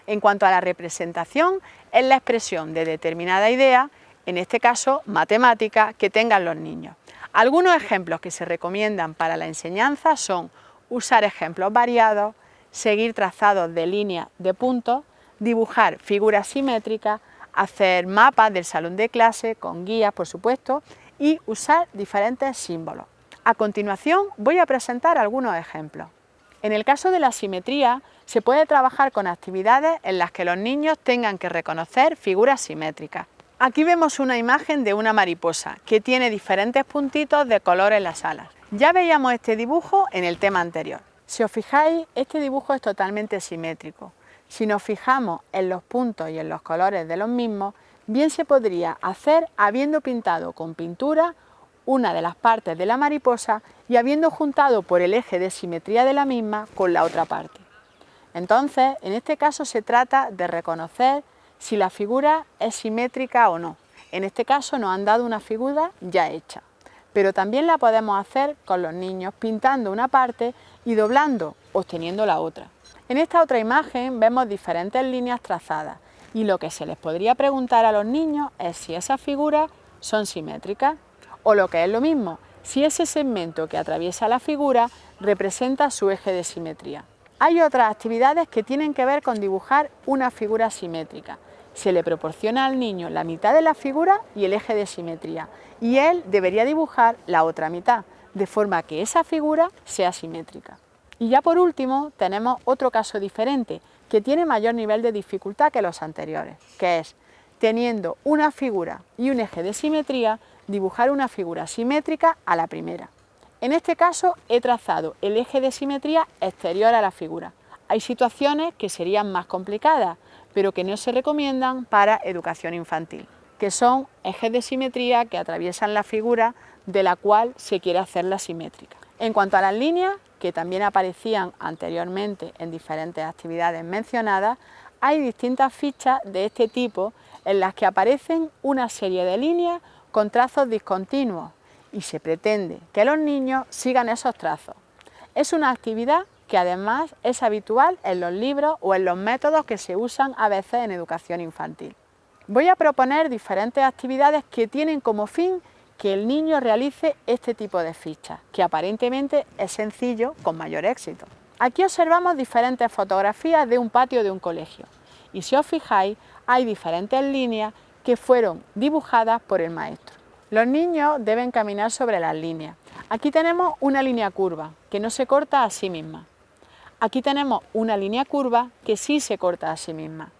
En cuanto a la representación, es la expresión de determinada idea, en este caso matemática, que tengan los niños. Algunos ejemplos que se recomiendan para la enseñanza son usar ejemplos variados, seguir trazados de líneas de puntos, dibujar figuras simétricas, hacer mapas del salón de clase con guías, por supuesto, y usar diferentes símbolos. A continuación voy a presentar algunos ejemplos. En el caso de la simetría, se puede trabajar con actividades en las que los niños tengan que reconocer figuras simétricas. Aquí vemos una imagen de una mariposa que tiene diferentes puntitos de color en las alas. Ya veíamos este dibujo en el tema anterior. Si os fijáis, este dibujo es totalmente simétrico. Si nos fijamos en los puntos y en los colores de los mismos, bien se podría hacer habiendo pintado con pintura una de las partes de la mariposa y habiendo juntado por el eje de simetría de la misma con la otra parte. Entonces, en este caso se trata de reconocer si la figura es simétrica o no. En este caso nos han dado una figura ya hecha, pero también la podemos hacer con los niños pintando una parte y doblando, obteniendo la otra. En esta otra imagen vemos diferentes líneas trazadas y lo que se les podría preguntar a los niños es si esas figuras son simétricas o, lo que es lo mismo, si ese segmento que atraviesa la figura representa su eje de simetría. Hay otras actividades que tienen que ver con dibujar una figura simétrica. Se le proporciona al niño la mitad de la figura y el eje de simetría, y él debería dibujar la otra mitad, de forma que esa figura sea simétrica. Y ya por último tenemos otro caso diferente, que tiene mayor nivel de dificultad que los anteriores, que es, teniendo una figura y un eje de simetría, dibujar una figura simétrica a la primera. En este caso he trazado el eje de simetría exterior a la figura. Hay situaciones que serían más complicadas, pero que no se recomiendan para educación infantil, que son ejes de simetría que atraviesan la figura de la cual se quiere hacerla simétrica. En cuanto a las líneas, que también aparecían anteriormente en diferentes actividades mencionadas, hay distintas fichas de este tipo en las que aparecen una serie de líneas con trazos discontinuos y se pretende que los niños sigan esos trazos. Es una actividad que además es habitual en los libros o en los métodos que se usan a veces en educación infantil. Voy a proponer diferentes actividades que tienen como fin que el niño realice este tipo de fichas, que aparentemente es sencillo con mayor éxito. Aquí observamos diferentes fotografías de un patio de un colegio y si os fijáis hay diferentes líneas que fueron dibujadas por el maestro. Los niños deben caminar sobre las líneas. Aquí tenemos una línea curva que no se corta a sí misma. Aquí tenemos una línea curva que sí se corta a sí misma.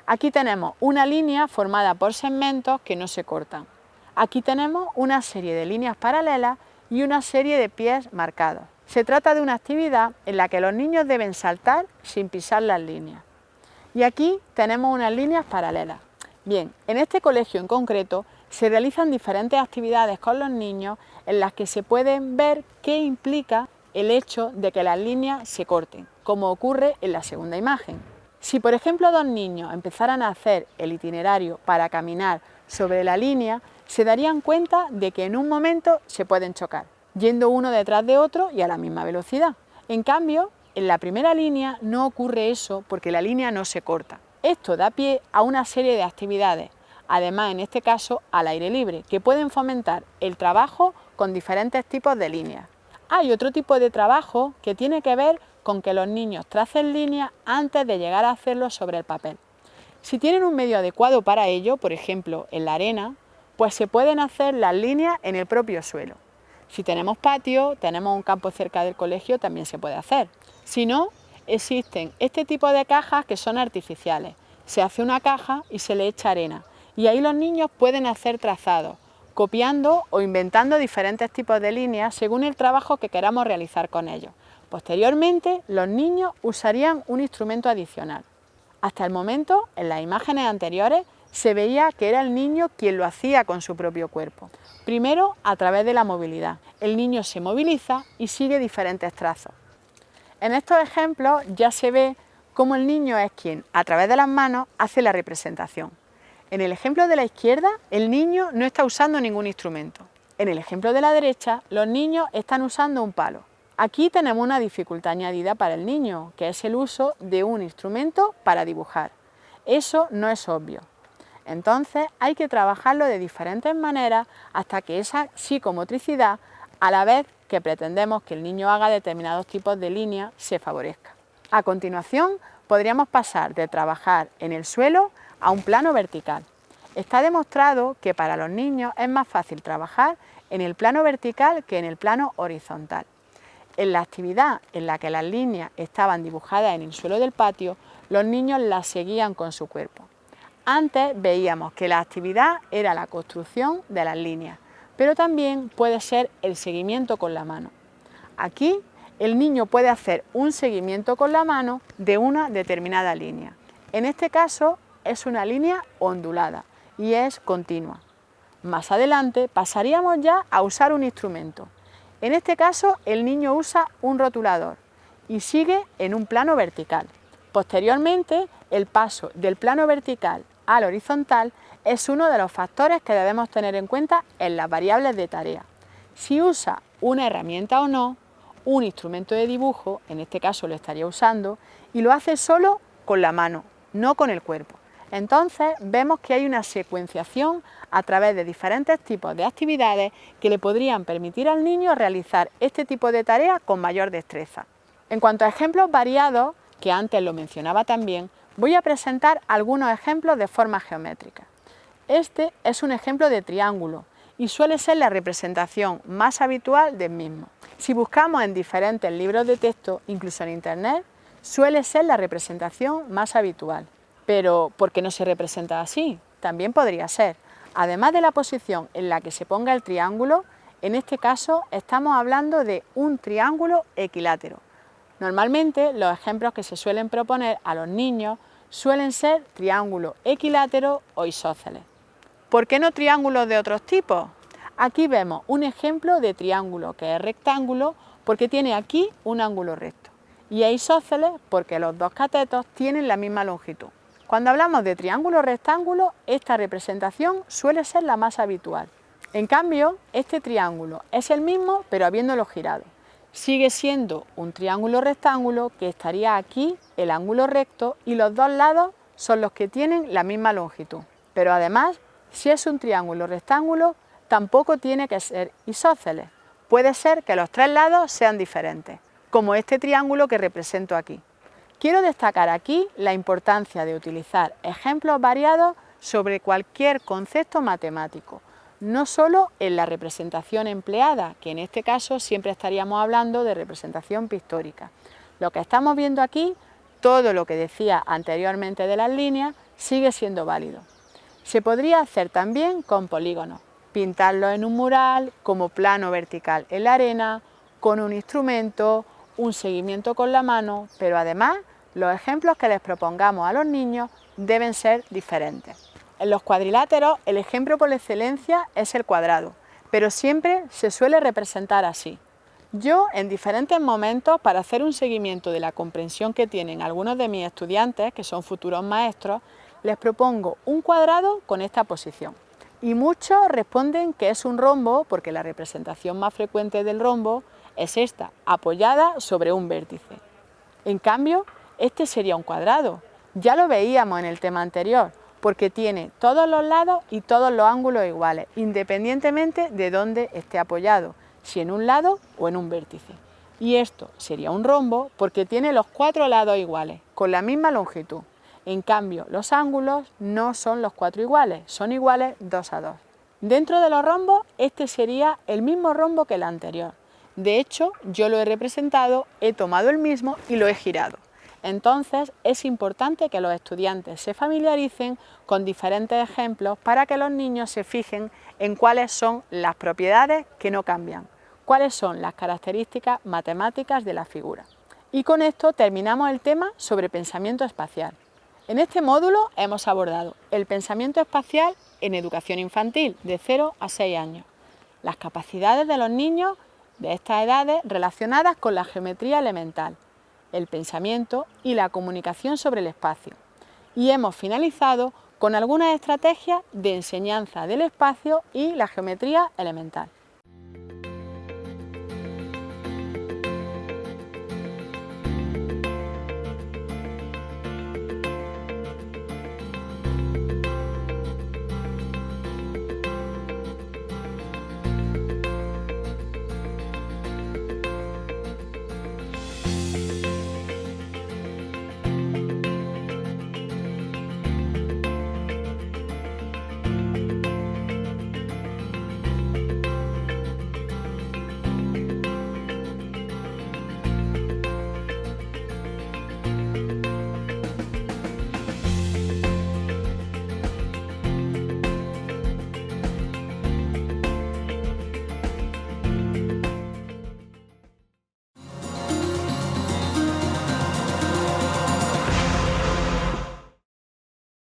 Aquí tenemos una línea formada por segmentos que no se cortan. Aquí tenemos una serie de líneas paralelas y una serie de pies marcados. Se trata de una actividad en la que los niños deben saltar sin pisar las líneas. Y aquí tenemos unas líneas paralelas. Bien, en este colegio en concreto se realizan diferentes actividades con los niños en las que se pueden ver qué implica el hecho de que las líneas se corten, como ocurre en la segunda imagen. Si por ejemplo dos niños empezaran a hacer el itinerario para caminar sobre la línea, se darían cuenta de que en un momento se pueden chocar, yendo uno detrás de otro y a la misma velocidad. En cambio, en la primera línea no ocurre eso porque la línea no se corta. Esto da pie a una serie de actividades, además en este caso al aire libre, que pueden fomentar el trabajo con diferentes tipos de líneas. Hay otro tipo de trabajo que tiene que ver con que los niños tracen líneas antes de llegar a hacerlo sobre el papel. Si tienen un medio adecuado para ello, por ejemplo en la arena, pues se pueden hacer las líneas en el propio suelo. Si tenemos patio, tenemos un campo cerca del colegio, también se puede hacer. Si no, existen este tipo de cajas que son artificiales. Se hace una caja y se le echa arena y ahí los niños pueden hacer trazados, copiando o inventando diferentes tipos de líneas según el trabajo que queramos realizar con ellos. Posteriormente, los niños usarían un instrumento adicional. Hasta el momento, en las imágenes anteriores, se veía que era el niño quien lo hacía con su propio cuerpo. Primero, a través de la movilidad. El niño se moviliza y sigue diferentes trazos. En estos ejemplos ya se ve cómo el niño es quien, a través de las manos, hace la representación. En el ejemplo de la izquierda, el niño no está usando ningún instrumento. En el ejemplo de la derecha, los niños están usando un palo. Aquí tenemos una dificultad añadida para el niño, que es el uso de un instrumento para dibujar. Eso no es obvio. Entonces hay que trabajarlo de diferentes maneras hasta que esa psicomotricidad, a la vez que pretendemos que el niño haga determinados tipos de líneas, se favorezca. A continuación, podríamos pasar de trabajar en el suelo a un plano vertical. Está demostrado que para los niños es más fácil trabajar en el plano vertical que en el plano horizontal. En la actividad en la que las líneas estaban dibujadas en el suelo del patio, los niños las seguían con su cuerpo. Antes veíamos que la actividad era la construcción de las líneas, pero también puede ser el seguimiento con la mano. Aquí el niño puede hacer un seguimiento con la mano de una determinada línea. En este caso es una línea ondulada y es continua. Más adelante pasaríamos ya a usar un instrumento. En este caso el niño usa un rotulador y sigue en un plano vertical. Posteriormente, el paso del plano vertical al horizontal es uno de los factores que debemos tener en cuenta en las variables de tarea. Si usa una herramienta o no, un instrumento de dibujo, en este caso lo estaría usando, y lo hace solo con la mano, no con el cuerpo. Entonces vemos que hay una secuenciación a través de diferentes tipos de actividades que le podrían permitir al niño realizar este tipo de tareas con mayor destreza. En cuanto a ejemplos variados, que antes lo mencionaba también, voy a presentar algunos ejemplos de formas geométricas. Este es un ejemplo de triángulo y suele ser la representación más habitual del mismo. Si buscamos en diferentes libros de texto, incluso en internet, suele ser la representación más habitual. Pero, ¿por qué no se representa así? También podría ser. Además de la posición en la que se ponga el triángulo, en este caso estamos hablando de un triángulo equilátero. Normalmente los ejemplos que se suelen proponer a los niños suelen ser triángulos equiláteros o isósceles. ¿Por qué no triángulos de otros tipos? Aquí vemos un ejemplo de triángulo que es rectángulo porque tiene aquí un ángulo recto y es isósceles porque los dos catetos tienen la misma longitud. Cuando hablamos de triángulo rectángulo, esta representación suele ser la más habitual. En cambio, este triángulo es el mismo pero habiéndolo girado. Sigue siendo un triángulo rectángulo que estaría aquí el ángulo recto y los dos lados son los que tienen la misma longitud. Pero además, si es un triángulo rectángulo, tampoco tiene que ser isósceles. Puede ser que los tres lados sean diferentes, como este triángulo que represento aquí. Quiero destacar aquí la importancia de utilizar ejemplos variados sobre cualquier concepto matemático, no solo en la representación empleada, que en este caso siempre estaríamos hablando de representación pictórica. Lo que estamos viendo aquí, todo lo que decía anteriormente de las líneas, sigue siendo válido. Se podría hacer también con polígonos, pintarlos en un mural, como plano vertical en la arena, con un instrumento, un seguimiento con la mano, pero además los ejemplos que les propongamos a los niños deben ser diferentes. En los cuadriláteros el ejemplo por excelencia es el cuadrado, pero siempre se suele representar así. Yo en diferentes momentos, para hacer un seguimiento de la comprensión que tienen algunos de mis estudiantes, que son futuros maestros, les propongo un cuadrado con esta posición. Y muchos responden que es un rombo porque la representación más frecuente del rombo es esta, apoyada sobre un vértice. En cambio, este sería un cuadrado. Ya lo veíamos en el tema anterior, porque tiene todos los lados y todos los ángulos iguales, independientemente de dónde esté apoyado, si en un lado o en un vértice. Y esto sería un rombo porque tiene los cuatro lados iguales, con la misma longitud. En cambio, los ángulos no son los cuatro iguales, son iguales 2 a 2. Dentro de los rombos, este sería el mismo rombo que el anterior. De hecho, yo lo he representado, he tomado el mismo y lo he girado. Entonces, es importante que los estudiantes se familiaricen con diferentes ejemplos para que los niños se fijen en cuáles son las propiedades que no cambian, cuáles son las características matemáticas de la figura. Y con esto terminamos el tema sobre pensamiento espacial. En este módulo hemos abordado el pensamiento espacial en educación infantil de 0 a 6 años, las capacidades de los niños de estas edades relacionadas con la geometría elemental, el pensamiento y la comunicación sobre el espacio. Y hemos finalizado con algunas estrategias de enseñanza del espacio y la geometría elemental.